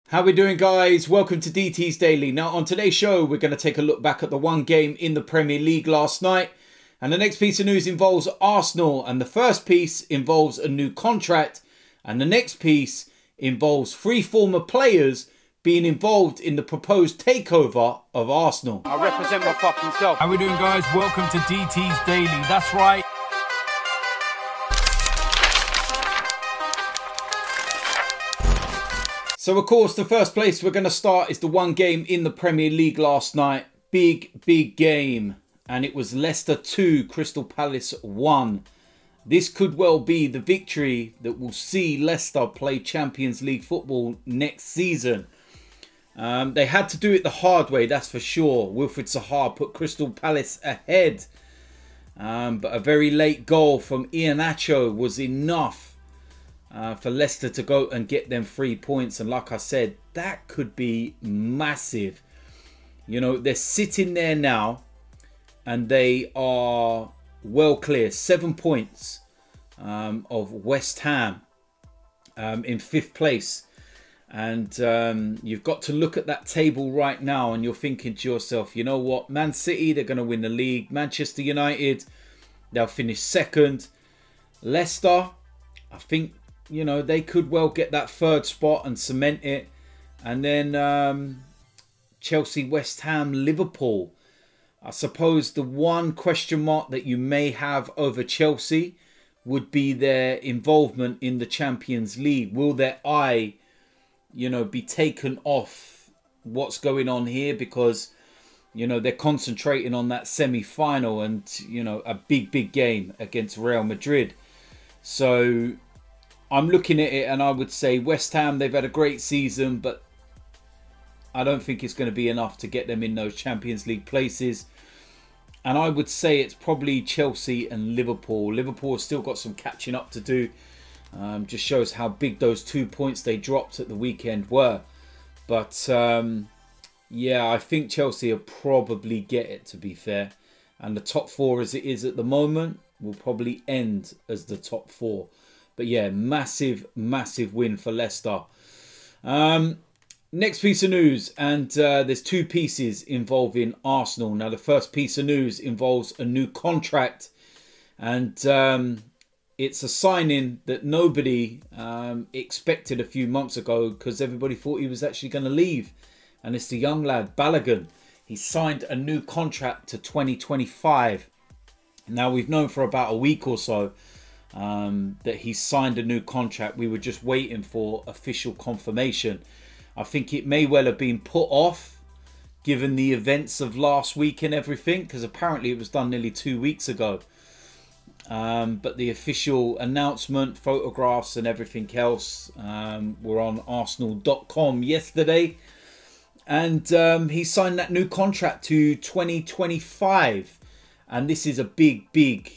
How we doing, guys? Welcome to DT's Daily. Now on today's show we're going to take a look back at the one game in the Premier League last night, and the next piece of news involves Arsenal, and the first piece involves a new contract, and the next piece involves three former players being involved in the proposed takeover of Arsenal. I represent my fucking self. How we doing, guys? Welcome to DT's Daily. That's right. So, of course, the first place we're going to start is the one game in the Premier League last night. Big game. And it was Leicester 2, Crystal Palace 1. This could well be the victory that will see Leicester play Champions League football next season. They had to do it the hard way, that's for sure. Wilfried Zaha put Crystal Palace ahead. But a very late goal from Iheanacho was enough for Leicester to go and get them 3 points. And like I said, that could be massive. You know, they're sitting there now and they are well clear. 7 points of West Ham in 5th place. And you've got to look at that table right now and you're thinking to yourself, you know what? Man City, they're going to win the league. Manchester United, they'll finish 2nd. Leicester, I think, you know, they could well get that 3rd spot and cement it. And then Chelsea, West Ham, Liverpool. I suppose the one question mark that you may have over Chelsea would be their involvement in the Champions League. Will their eye, you know, be taken off what's going on here? Because, you know, they're concentrating on that semi-final and, you know, a big game against Real Madrid. So I'm looking at it and I would say West Ham, they've had a great season, but I don't think it's going to be enough to get them in those Champions League places. And I would say it's probably Chelsea and Liverpool. Liverpool have still got some catching up to do. Just shows how big those 2 points they dropped at the weekend were. But yeah, I think Chelsea will probably get it, to be fair. And the top 4 as it is at the moment will probably end as the top 4. But yeah, massive win for Leicester. Next piece of news, and there's 2 pieces involving Arsenal. Now, the first piece of news involves a new contract, and it's a signing that nobody expected a few months ago because everybody thought he was actually going to leave. And it's the young lad, Bellerin. He signed a new contract to 2025. Now, we've known for about a week or so that he signed a new contract. We were just waiting for official confirmation. I think it may well have been put off given the events of last week and everything, because apparently it was done nearly 2 weeks ago. But the official announcement, photographs and everything else were on Arsenal.com yesterday. And he signed that new contract to 2025. And this is a big,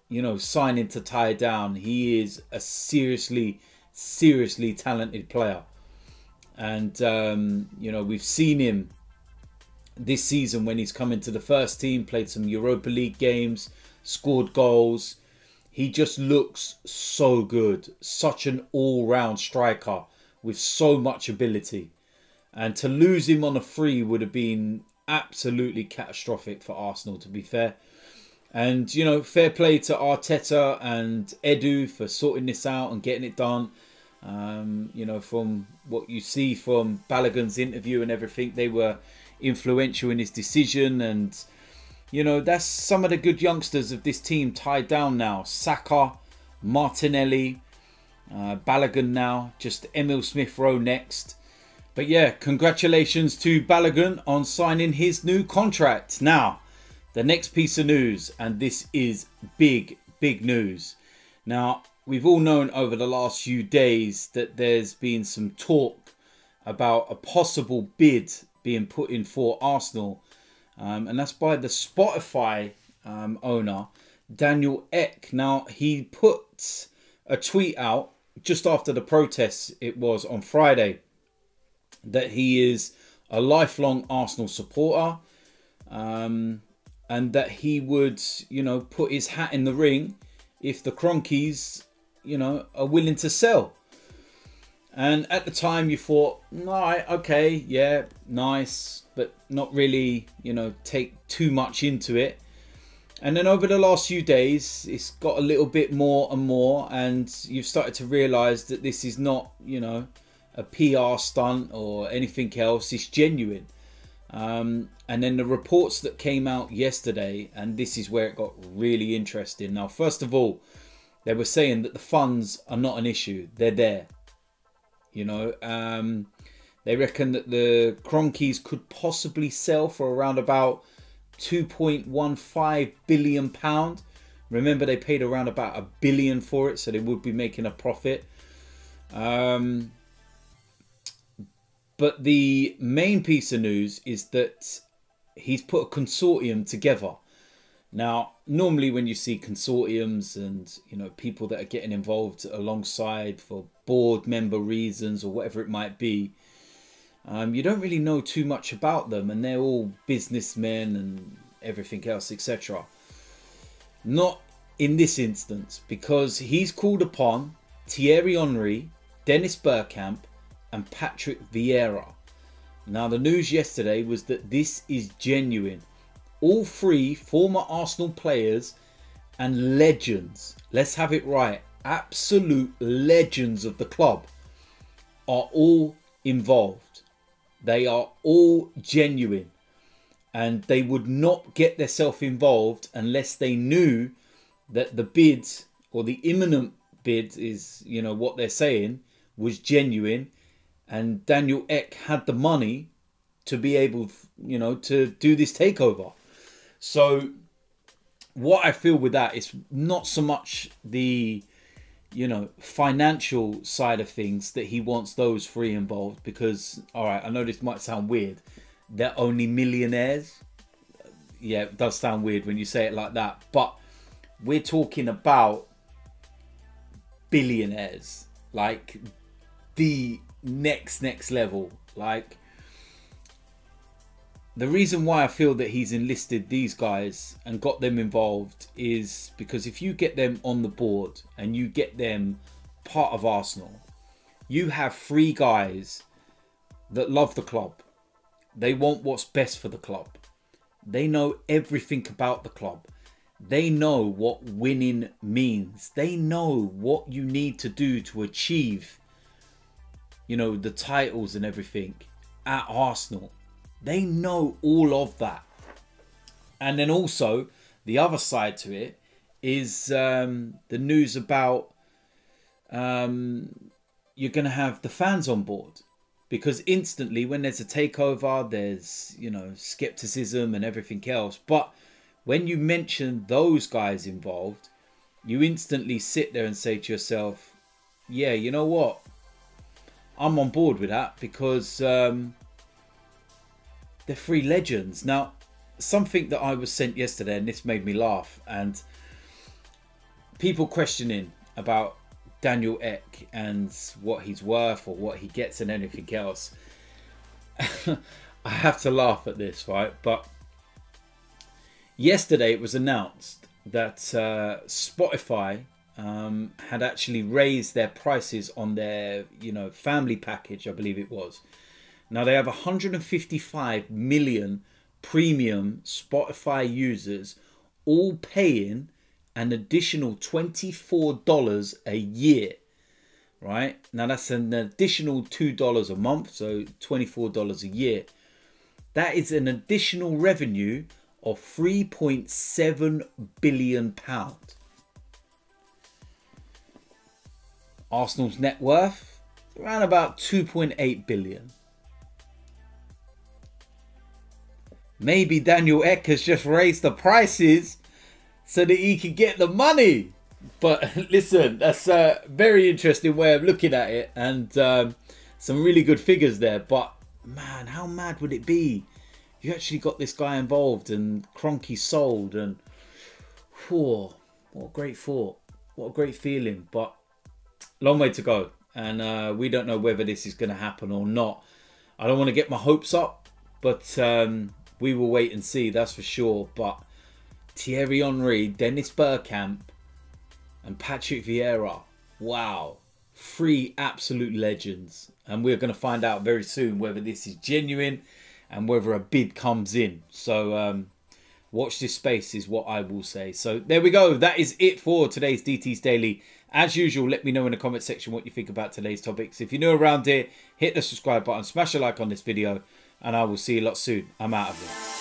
you know, signing to tie down. He is a seriously talented player. And, you know, we've seen him this season when he's come into the first team, played some Europa League games, scored goals. He just looks so good. Such an all-round striker with so much ability. And to lose him on a free would have been absolutely catastrophic for Arsenal, to be fair. And, you know, fair play to Arteta and Edu for sorting this out and getting it done. You know, from what you see from Balogun's interview and everything, they were influential in his decision. And, you know, that's some of the good youngsters of this team tied down now. Saka, Martinelli, Balogun now, just Emil Smith-Rowe next. But yeah, congratulations to Bellerin on signing his new contract. Now, the next piece of news, and this is big news. Now, we've all known over the last few days that there's been some talk about a possible bid being put in for Arsenal. And that's by the Spotify owner, Daniel Ek. Now, he put a tweet out just after the protests, it was on Friday, that he is a lifelong Arsenal supporter. And that he would, you know, put his hat in the ring if the Cronkies, you know, are willing to sell. And at the time you thought, right, okay, yeah, nice, but not really, you know, take too much into it. And then over the last few days, it's got a little bit more and more, and you've started to realise that this is not, you know, a PR stunt or anything else. It's genuine. And then the reports that came out yesterday, and this is where it got really interesting. Now, first of all, they were saying that the funds are not an issue. They're there. You know, they reckon that the Cronkies could possibly sell for around about £2.15 billion. Remember, they paid around about £1 billion for it, so they would be making a profit. But the main piece of news is that he's put a consortium together. Now, normally when you see consortiums and, you know, people that are getting involved alongside for board member reasons or whatever it might be, you don't really know too much about them, and they're all businessmen and everything else, etc. Not in this instance, because he's called upon Thierry Henry, Dennis Bergkamp and Patrick Vieira. Now, the news yesterday was that this is genuine. All three former Arsenal players and legends, let's have it right, absolute legends of the club, are all involved. They are all genuine, and they would not get themselves involved unless they knew that the bid, or the imminent bid is, you know, what they're saying, was genuine, and Daniel Ek had the money to be able, you know, to do this takeover. So what I feel with that is not so much the, you know, financial side of things that he wants those three involved, because, all right, I know this might sound weird, they're only millionaires. Yeah, it does sound weird when you say it like that, but we're talking about billionaires, like the next level. Like, the reason why I feel that he's enlisted these guys and got them involved is because if you get them on the board and you get them part of Arsenal, you have three guys that love the club. They want what's best for the club. They know everything about the club. They know what winning means. They know what you need to do to achieve, you know, the titles and everything at Arsenal. They know all of that. And then also, the other side to it is the news about you're going to have the fans on board. Because instantly, when there's a takeover, there's, you know, skepticism and everything else. But when you mention those guys involved, you instantly sit there and say to yourself, yeah, you know what? I'm on board with that, because they're three legends. Now, something that I was sent yesterday, and this made me laugh, and people questioning about Daniel Ek and what he's worth or what he gets and anything else. I have to laugh at this, right? But yesterday it was announced that Spotify had actually raised their prices on their, you know, family package, I believe it was. Now they have 155 million premium Spotify users, all paying an additional $24 a year, right? Now that's an additional $2 a month, so $24 a year. That is an additional revenue of £3.7 billion. Arsenal's net worth, around about 2.8 billion. Maybe Daniel Ek has just raised the prices so that he can get the money. But listen, that's a very interesting way of looking at it, and some really good figures there. But man, how mad would it be if you actually got this guy involved and Kroenke sold? And whew, what a great thought, what a great feeling. But long way to go, and we don't know whether this is going to happen or not. I don't want to get my hopes up, but we will wait and see, that's for sure. But Thierry Henry, Dennis Bergkamp and Patrick Vieira, wow, Three absolute legends. And we're going to find out very soon whether this is genuine and whether a bid comes in. So watch this space is what I will say. So there we go. That is it for today's DT's Daily. As usual, let me know in the comment section what you think about today's topics. If you're new around here, hit the subscribe button, smash a like on this video, and I will see you lot soon. I'm out of here.